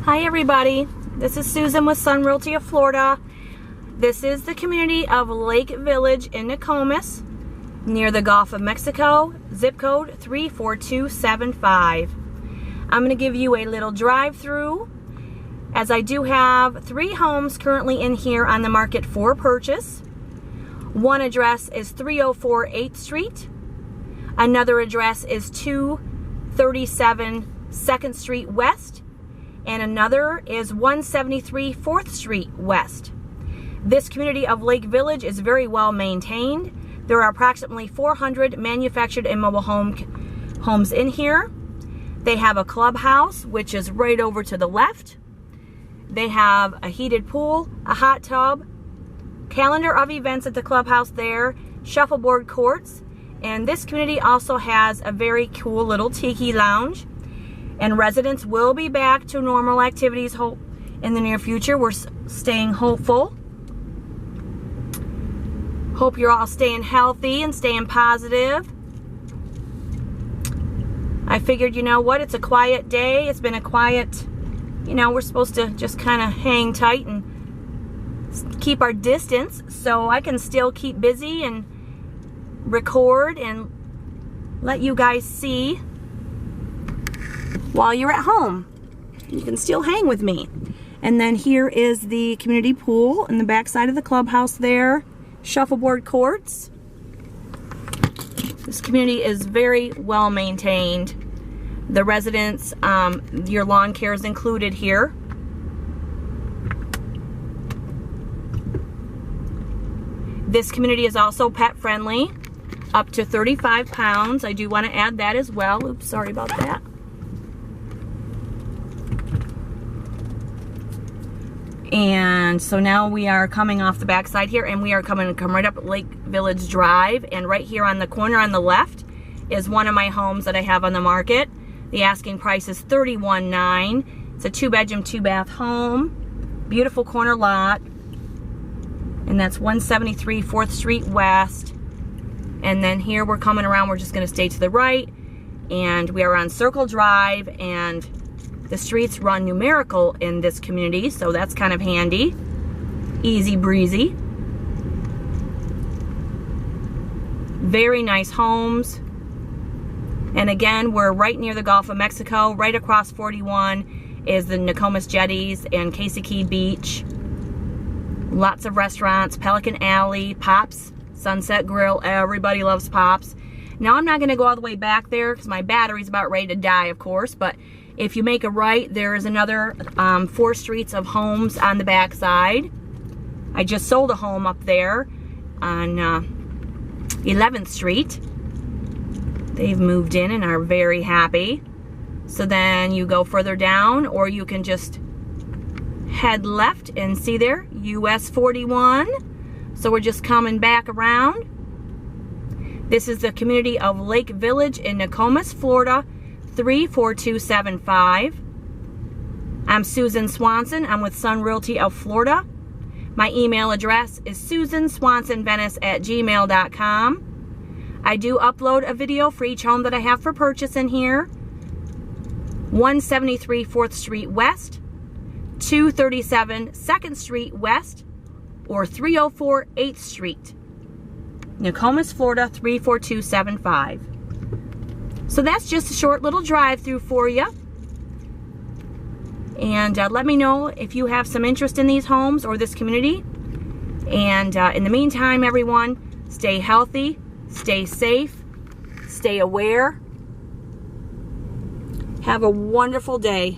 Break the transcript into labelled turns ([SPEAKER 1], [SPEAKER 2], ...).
[SPEAKER 1] Hi everybody, this is Susan with Sun Realty of Florida. This is the community of Lake Village in Nokomis, near the Gulf of Mexico, zip code 34275. I'm going to give you a little drive-through, as I do have 3 homes currently in here on the market for purchase. One address is 304 8th Street. Another address is 237 2nd Street West. And another is 173 4th Street West. This community of Lake Village is very well maintained. There are approximately 400 manufactured and mobile homes in here. They have a clubhouse, which is right over to the left. They have a heated pool, a hot tub, calendar of events at the clubhouse there, shuffleboard courts, and this community also has a very cool little tiki lounge. And residents will be back to normal activities in the near future. We're staying hopeful. Hope you're all staying healthy and staying positive. I figured, you know what, it's a quiet day. It's been a quiet, we're supposed to just kind of hang tight and keep our distance so I can still keep busy and record and let you guys see while you're at home. You can still hang with me. And then here is the community pool in the back side of the clubhouse there. Shuffleboard courts. This community is very well maintained. The residents, your lawn care is included here. This community is also pet friendly, up to 35 pounds. I do want to add that as well. Oops, sorry about that. And so now we are coming off the backside here, and we are come right up Lake Village Drive, and right here on the corner on the left is one of my homes that I have on the market. The asking price is $31,900. It's a 2-bedroom, 2-bath home, beautiful corner lot, and that's 173 4th Street West. And then here we're coming around, we're just going to stay to the right, and we are on Circle Drive, and the streets run numerical in this community, so that's kind of handy. Easy breezy. Very nice homes. And again, we're right near the Gulf of Mexico. Right across 41 is the Nokomis Jetties and Casey Key Beach. Lots of restaurants, Pelican Alley, Pops, Sunset Grill. Everybody loves Pops. Now, I'm not going to go all the way back there because my battery's about ready to die, of course, but if you make a right, there is another 4 streets of homes on the back side. I just sold a home up there on 11th Street. They've moved in and are very happy. So then you go further down, or you can just head left and see there, US 41. So we're just coming back around. This is the community of Lake Village in Nokomis, Florida, 34275. I'm Susan Swanson. I'm with Sun Realty of Florida. My email address is susanswansonvenice@gmail.com. I do upload a video for each home that I have for purchase in here. 173 4th Street West, 237 2nd Street West, or 304 8th Street. Nokomis, Florida, 34275. So that's just a short little drive-through for you. And let me know if you have some interest in these homes or this community. And in the meantime, everyone, stay healthy, stay safe, stay aware. Have a wonderful day.